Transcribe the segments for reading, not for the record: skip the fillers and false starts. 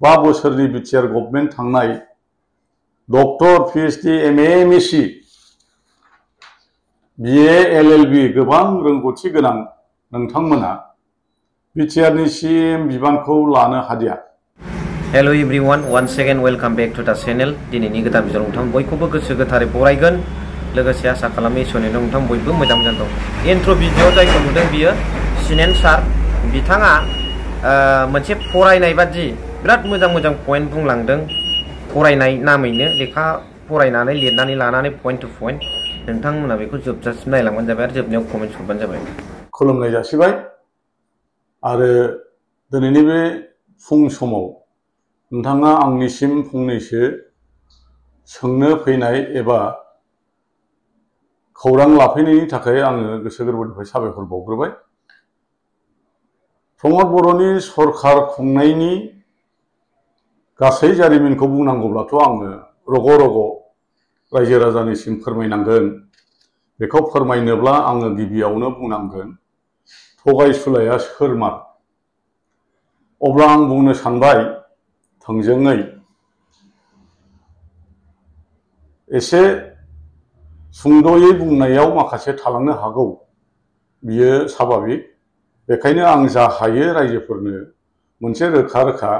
5 बोसोरनि BTR government थांनाय doctor PhD MA MSc बिए LLB गोबां रोंगौथि गोनां नोंथांमोना बिटिआरनि सीएम बिबानखौ लानो Hadiya. Hello everyone, once again welcome back to the channel। दिनैनि गोदान भिडिअ नोंथां बयखौबो गोसो गोथारै बरायगोन, लोगोसे आसा खालामो इसोरनि नोंथां बयबो मोजां दं। इन्ट्र भिडिअ जायखौ नुदों बियो सिनेन सार, बिथाङा मोनसे फरायनाय बादि बिराद मोजां पइन्ट बुंलांदों। फरायनाय नामैनो लेखा फरायनानै लिरनानै लानानै पइन्ट टु पइन्ट नोंथांमोना बेखौ जोबजासिम नायलांबानो जाबाय आरो जोबनायाव कमेन्ट हरबानो जाबाय। खुलुमनाय जासिबाय आरो दिनैनि बे फुं समाव नोंथाङा आंनिसिम फंनैसो सोंनो फैनाय एबा खौरां लाफैनायनि थाखाय आङो गोसो गोरबोनिफ्राय साबायखर बावग्रोबाय। प्रमद बर'नि सरखार खुंनायनि गासै जारिमिनखौ बुंनांगौब्लाथ' आङो रग' रग' रायजो राजानिसिम फोरमायनांगोन। बेखौ फोरमायनोब्ला आङो गिबियावनो बुंनांगोन थगायसुलाया सोरमार। अब्ला आं बुंनो सानबाय थोंजोङै, एसे सुंद'यै बुंनायाव माखासे थालांनो हागौ, बियो स्वाभाबिक। बेखायनो आं जा हायो रायजोफोरनो मोनसे रोखा रोखा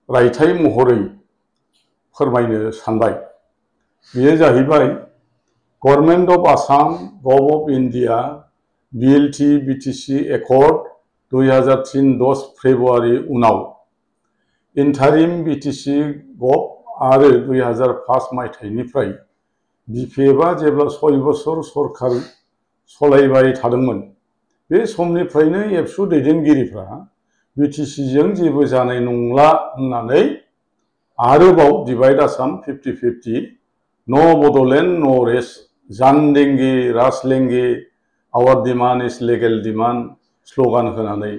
रायथाइ महरै फोरमायनो सानबाय। बेयो जाहैबाय government of Assam, gov of India, BLT BTC accord 2003 10 February उनाव इन्टारिम बिटिसि गभ आरो 2005 मायथाइनिफ्राय बिपिएफआ जेब्ला 6 बोसोर सरखार सलायबाय थादोंमोन, बे समनिफ्रायनो एबसु दैदेनगिरिफ्रा बिटिसिजों जेबो जानाय नंला होननानै आरोबाव divide Assam 50-50, no Bodoland no rest, जानदेंगि राजलेंगि, our demand is legal demand slogan होनानै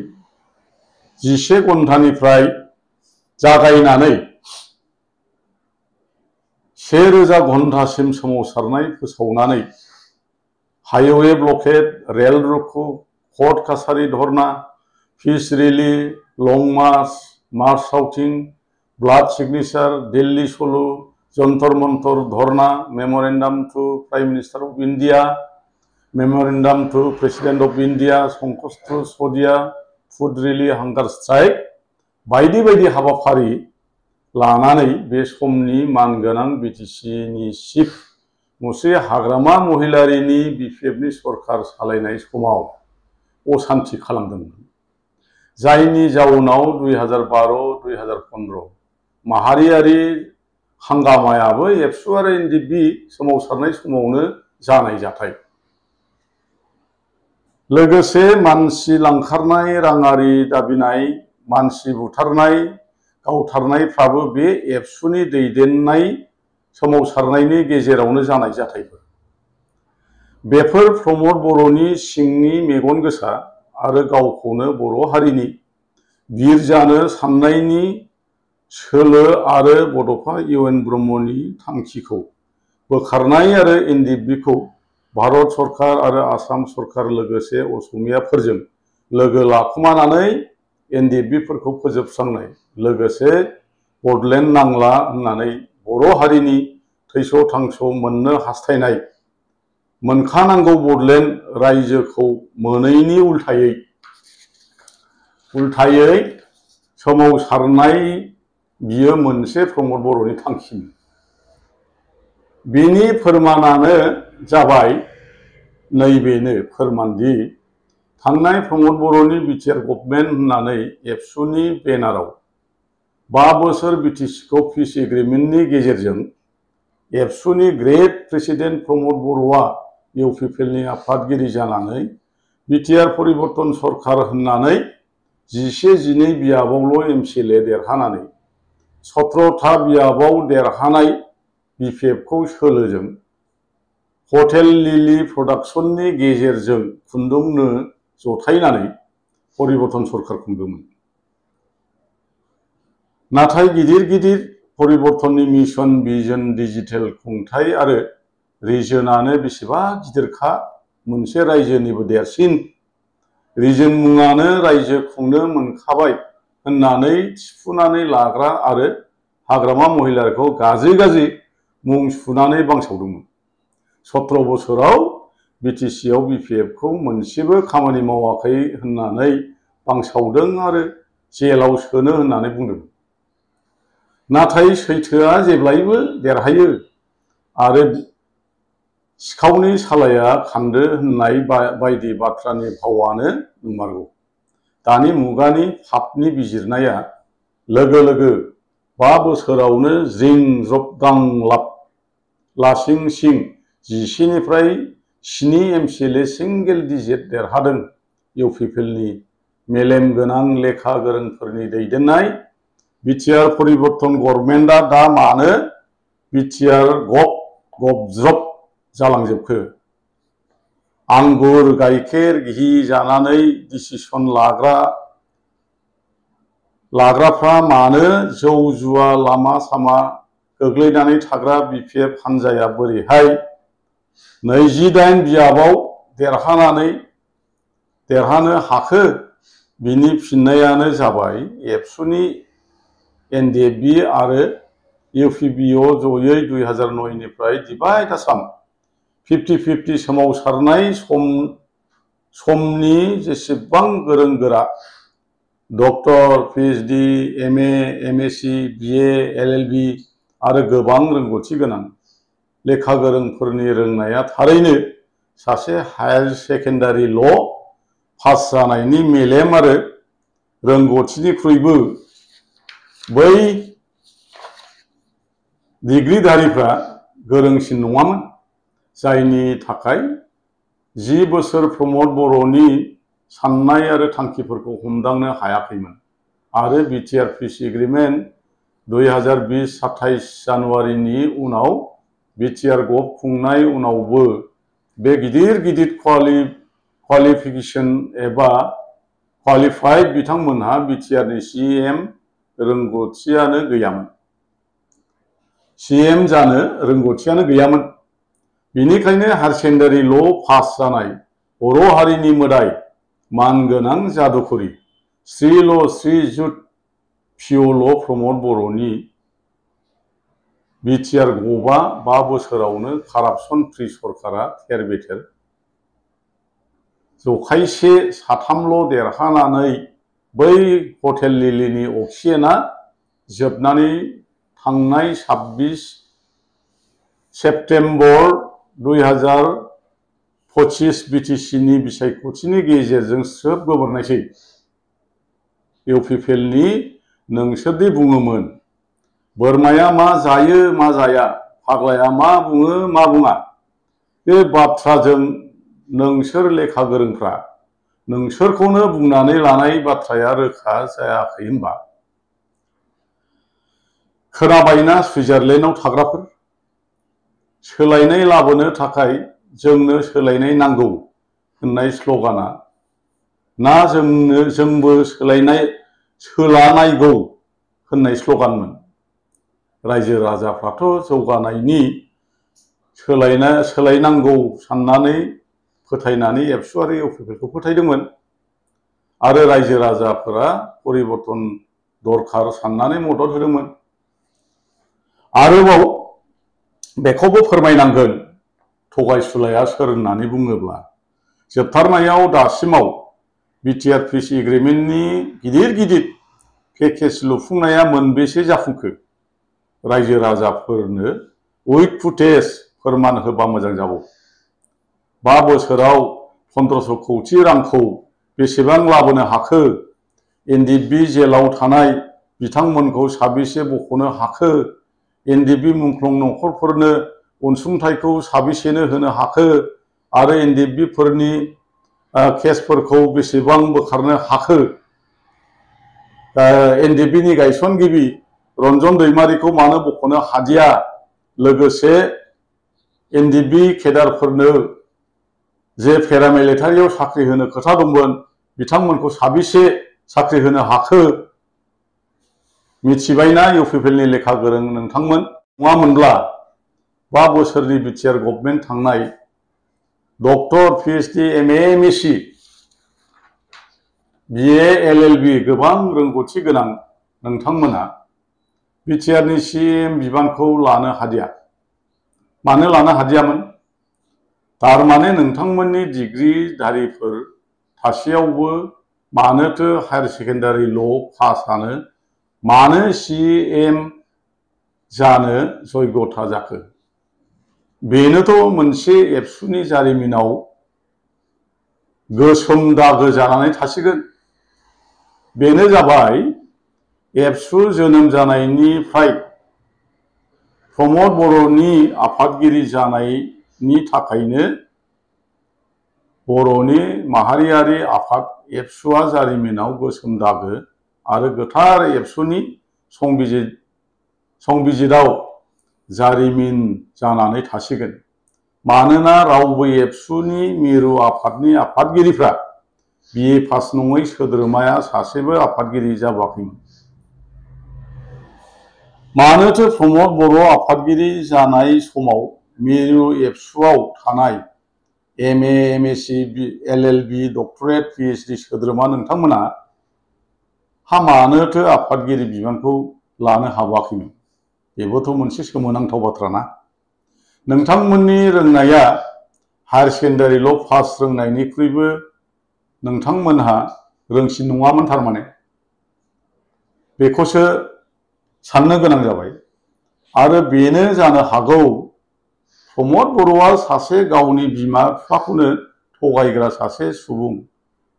11 घन्टानिफ्राय जागायनानै 1000 घन्टासिम सोमावसारनाय फोसावनानै हाइवे ब्लकेड, रेल रुखु, कर्ट कासारि dharna, peace rally, long march, march shouting, blood signature, Delhi सलु, Jantar Mantar dharna, memorandum to prime minister of India, memorandum to president of India, संकष्ट सदिया, फुड रेली, हांगार स्ट्राइक बायदि बायदि हाबाफारि लानानै बे समनि मानगोनां बिटिसिनि चिफ मुस्रि हाग्रामा महिलारिनि बिपिएफनि सरखार सालायनाय समाव असान्ति खालामदोंमोन, जायनि जाउनाव 2012-2015 माहारियारि हांगामायाबो एबसु आरो एनडिएफबि सोमावसारनाय समावनो जानाय जाथाय। लोगोसे मानसि लांखारनाय, राङारि दाबिनाय, मानसि बुथारनाय, गावथारनायफ्राबो बे एबसुनि दैदेननाय सोमावसारनायनि गेजेरावनो जानाय जाथायफोर। बेफोर प्रमद बर'नि सिंनि मेगन गोसा आरो गावखौनो बर' हारिनि बिर जानो साननायनि सोलो आरो बड'फा इउएन ब्रह्मनि थांखिखौ बोखारनाय आरो एनडिएफबिखौ भारत सरकार आरो आसाम सरकार लोगोसे असमियाफोरजों लोगो लाखुमानानै एनडिएफबिफोरखौ फोजोबस्रांनाय, लोगोसे बडलेण्ड नांला होननानै बर' हारिनि थैस' थांस' मोननो हास्थायनाय मोनखानांगौ बडलेण्ड रायजोखौ मोनैनि उल्थायै सोमावसारनाय, बियो मोनसे प्रमद बर'नि थांखिमोन। बिनि फोरमानानो जाबाय नैबेनो फोरमानदि थांनाय प्रमद बर'नि बिटिआर गभर्नमेन्ट होननानै एबसुनि बेनाराव 5 बोसोर बिटिसिखौ पिस एग्रिमेन्टनि गेजेरजों एबसुनि ग्रेट प्रेसिडेन्ट प्रमद बर'आ इउपिपिएलनि आफादगिरि जानानै बिटिआर परिबर्तन सरकार होननानै 11-12 बियाबावल' एमसिएलए देरहानानै 17था बियाबाव देरहानाय बिपिएफखौ सोलोजों हटेल लिलि प्रडाक्शननि गेजेरजों खुन्दुंनो जथायनानै परिबर्तन सरकार खुंदोंमोन। नाथाय गिदिर गिदिर परिबर्तननि मिशन, भिजन, डिजिटेल खुंथाय आरो रिजनानो बेसेबा गिदिरखा, मोनसे रायजोनिबो देरसिन रिजन मुङानो रायजो खुंनो मोनखाबाय होननानै थिफुनानै लाग्रा आरो हाग्रामा महिलारिखौ गाज्रि गाज्रि मुं सुनानै बांसावदोंमोन। 17 बोसोराव बिटिसिआव बिपिएफखौ मोनसेबो खामानि मावाखै होननानै बांसावदों आरो जेलाव सोनो होननानै बुंदोंमोन। नाथाय सैथोआ जेब्लायबो देरहायो आरो सिखावनि सालाया खान्दो होननाय बायदि बाथ्रानि भावानो नंमारगौ। दानि मुगानि फाफनि बिजिरनाया लोगो लोगो 5 बोसोरावनो ज्रिं ज्रब गांलाब लासिं सिं 11 निफ्राय 7 एमसिएलए सिंगेल डिजिट देरहादों। इउपिपिएलनि मेलेम गोनां लेखा गोरोंफोरनि दैदेननाय बिटिआर परिबर्तन गभर्नमेन्टआ दा मानो बिटिआर गबज्रब जालांजोबखो? आंगुर गाइखेर घि जानानै डिसिसन लाग्राफ्रा मानो जौ जुवा लामा सामा गोग्लैनानै थाग्रा बिपिएफ हान्जाया बोरैहाय 28 बियाबाव देरहानो हाखो? बिनि फिननायानो जाबाय एबसुनि एनडिएफबि आरो इउपिपिअ जयै 2009 निफ्राय डिभाइड आसाम 50-50 सोमावसारनाय समनि जेसेबां गोरों गोरा डक्टर, पिएइचडि, एमए, एमएससि, बिए, एलएलबि आरो गोबां रोंगौथि गोनां लेखा गोरोंफोरनि रोंनाया थारैनो सासे हायार सेकेन्डारिल' पास जानायनि मेलेम आरो रोंगौथिनिख्रुइबो बै डिग्रिधारिफ्रा गोरोंसिन नङामोन, जायनि थाखाय 10 बोसोर प्रमद बर'नि साननाय आरो थांखिफोरखौ हमदांनो हायाखैमोन आरो बिटिआर पिस एग्रिमेन्ट 2020-27 जानुवारिनि उनाव बिटिआर गभ खुंनाय उनावबो बे गिदिर क्वालिफिकेसन एबा क्वालिफाइड बिथांमोनहा बिटिआरनि सीएम रोंगौथियानो गैयामोन। सीएम जानो रोंगौथियानो गैयामोन। बेनिखायनो हायार सेकेन्डारिल' पास जानाय बर' हारिनि मोदाय मानगोनां जादुखरि श्रीजुत पिअल' प्रमद बर'नि बिटिआर गभआ 5 बोसोरावनो कारापसन फ्रि सरकारा थेर बेथेर जखायसे 3ल' देरहानानै बै हटेल लिलिनि अक्सिजेनआ जोबनानै थांनाय 26 सेप्तेम्बर 2025 बिटिसिनि बिसायख'थिनि गेजेरजों स्रोब गोमोरनायसै। इउपिपिएलनि नोंसोरदि बुङोमोन बोरमाया मा जायो मा जाया, फाग्लाया मा बुङो मा बुङा, बे बाथ्राजों नोंसोर लेखा गोरोंफ्रा नोंसोरखौनो बुंनानै लानाय बाथ्राया रोखा जायाखै होनबा? खोनाबायना सुइजारलेण्डआव थाग्राफोर? सोलायनाय लाबोनो थाखाय जोंनो सोलायनाय नांगौ होननाय स्ल'गाना ना जोंबो सोलानायगौ होननाय स्ल'गानमोन? रायजो राजाफ्राथ' जौगानायनि सोलायनांगौ साननानै फोथायनानै एबसु आरो इउपिपिएलखौ फोथायदोंमोन आरो रायजो राजाफोरा परिबर्तन दरखार साननानै मदद होदोंमोन। आरोबाव बेखौबो फोरमायनांगोन थगायसुलाया सोर होननानै बुङोब्ला जोबथारनायाव दासिमाव बिटिआर पिस एग्रिमेन्टनि गिदिर पेकेज लुफुंनाया मोनबेसे जाफुंखो? रायजो राजाफोरनो उइथ फुटेज फोरमान होबा मोजां जागौ। 5 बोसोराव 1500 कौटि रांखौ बेसेबां लाबोनो हाखो? एनडिएफबि जेलाव थानाय बिथांमोनखौ साबेसे बख'नो हाखो? एनडिएफबि मुंख्लं नखरफोरनो अनसुंथाइखौ साबेसेनो होनो हाखो आरो एनडिएफबिफोरनि केसफोरखौ बेसेबां बोखारनो हाखो? एनडिएफबिनि गायसनगिरि रन्जन दैमारिखौ मानो बख'नो हादिया? लोगोसे एनडिएफबि केडारफोरनो जे पेरामिलिटारियाव साख्रि होनो खोथा दंमोन बिथांमोनखौ साबेसे साख्रि होनो हाखो? मिथिबायना इउपिपिएलनि लेखा गोरों नोंथांमोन? नङामोनब्ला 5 बोसोरनि बिटिआर गभर्नमेन्ट थांनाय doctor, PhD, MA, MSc BA LLB गोबां रोंगौथि गोनां नोंथांमोना बिटिआरनि CAM बिबानखौ लानो हादिया। मानो लानो हादियामोन? थारमाने नोंथांमोननि डिग्रीधारिफोर थासेयावबो मानोथो हायार सेकेन्डारि ल' पासआनो मानो CAM जानो जग्यता जाखो? बेनोथ' मोनसे एबसुनि जारिमिनाव गोसोम दागो जानानै थासिगोन। बेनो जाबाय एबसु जोनोम जानायनिफ्राय प्रमद बर'नि आफादगिरि जानायनि थाखायनो बर'नि माहारियारि आफाद एबसुआ जारिमिनाव गोसोम दागो आरो गोथार एबसुनि संबिजिराव जारिमिन जानानै थासिगोन। मानोना रावबो एबसुनि मिरु आफादनि आफादगिरिफ्रा BA पास नङै सोद्रोमाया सासेबो आफादगिरि जाबाखैमोन। मानोथो प्रमद बर' आफादगिरि जानाय समाव मिरु एबसुआव थानाय MA, MSc, LLB, doctorate, PhD सोद्रोमा नोंथांमोना मानोथो आफादगिरि बिबानखौ लानो हाबाखैमोन? बेबोथ' मोनसे सोमोनांथाव बाथ्रा ना। नोंथांमोननि रोंनाया हायार सेकेन्डारिल' पास रोंनायनिख्रुइबो नोंथांमोनहा रोंसिन नङामोन थारमाने। बेखौसो साननो गोनां जाबाय। आरो बेनो जानो हागौ प्रमद बर'आ सासे गावनि बिमा बिफाखौनो थगायग्रा सासे सुबुं।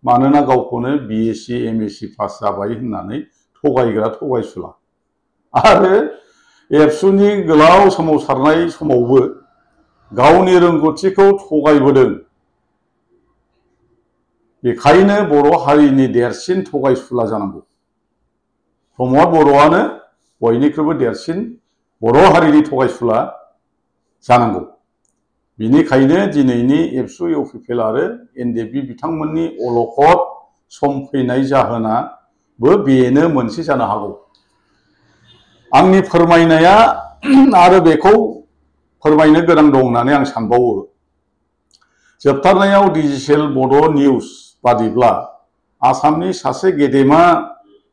मानोना गावखौनो BSc, MSc पास जाबाय होननानै थगायग्रा थगायसुला। आरो एबसुनि गोलाव सोमावसारनाय समावबो गावनि रोंगौथिखौ थगायबोदों। बेखायनो बर' हारिनि देरसिन थगायसुला जानांगौ। प्रमद बर'आनो बयनिख्रुइबो देरसिन बर' हारिनि थगायसुला जानांगौ। बिनिखायनो दिनैनि एबसु UPPL आरो NDP बिथांमोननि अलखद सम फैनाय जाहोनाबो बेनो मोनसे जानो हागौ। आंनि फोरमायनाया आरो बेखौ फोरमायनो गोनां दं होननानै आं सानबावो। जोबथारनायाव डिजिटेल बड' निउज बादिब्ला आसामनि सासे गेदेमा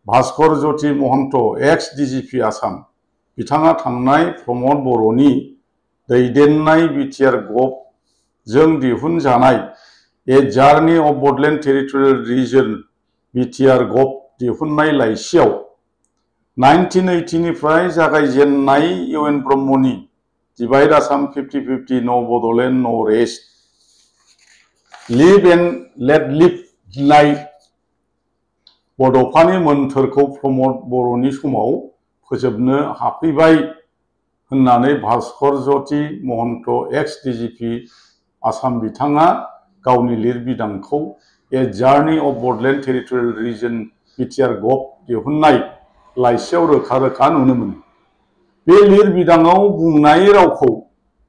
भास्कर ज्योति महन्त एक्स DGP आसाम बिथाङा थांनाय प्रमद बर'नि दैदेननाय बिटिआर गभजों दिहुनजानाय a journey of Bodoland territorial region BTR gov दिहुननाय लाइसियाव 1980 निफ्राय जागायजेननाय UN ब्रह्मनि डिवाइड आसाम 50-50 नो बडलेण्ड नो rest live and let live होननाय बड'फानि मोन्थोरखौ प्रमद बर'नि समाव फोजोबनो हाफैबाय होननानै भास्कर ज्योति महन्त एक्स DGP आसाम बिथाङा गावनि लिरबिदांखौ a journey of Bodoland territorial region BTR gov दिहुननाय लाइसियाव रोखा रोखा नुनो मोनो। बे लिरबिदाङाव बुंनाय रावखौ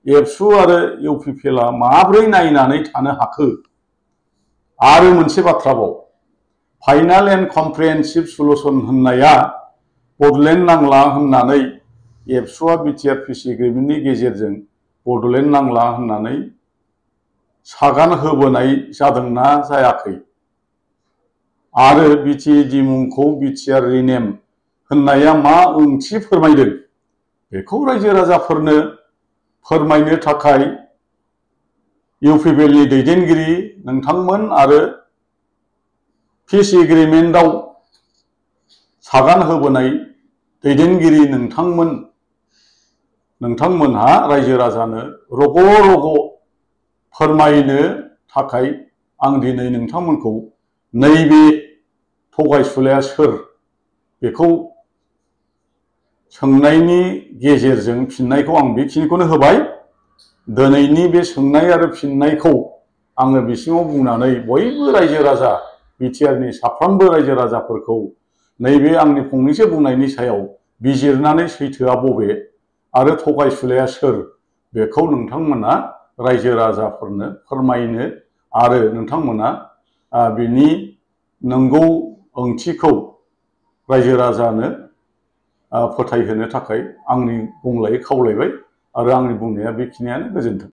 एबसु आरो UPPL आ माब्रै नायनानै थानो हाखो? आरो मोनसे बाथ्राबाव, फाइनाल एन्ड कमप्रिहेन्सिभ सल्युसन होननाया बडलेण्ड नांला होननानै एबसुआ बिटिआर पिस एग्रिमेन्टनि गेजेरजों बडलेण्ड नांला होननानै सागान होबोनाय जादोंना जायाखै? आरो BTAD मुंखौ बिटिआर रिनेम होननाया मा ओंथि फोरमायदों? बेखौ रायजो राजाफोरनो फोरमायनो थाखाय UPPL नि दैदेनगिरि नोंथांमोन आरो पिस एग्रिमेन्टआव सागान होबोनाय दैदेनगिरि नोंथांमोनहा रायजो राजानो रग' रग' फोरमायनो थाखाय आं दिनै नोंथांमोनखौ नैबे थगायसुलाया सोर बेखौ सोंनायनि गेजेरजों फिननायखौ आं बेखिनिखौनो होबाय। दिनैनि बे सोंनाय आरो फिननायखौ आङो बिसिङाव बुंनानै बयबो रायजो राजा बिटिआरनि साफ्रोमबो रायजो राजाफोरखौ नैबे आंनि फंनैसो बुंनायनि सायाव बिजिरनानै सैथोआ बबे आरो थगायसुलाया सोर बेखौ नोंथांमोना रायजो राजाफोरनो फोरमायनो आरो नोंथांमोना बिनि नंगौ ओंथिखौ रायजो राजानो फोथायहोनो थाखाय आंनि बुंलाय खावलायबाय आरो आंनि बुंनाया बेखिनियानो। गोजोन्थों।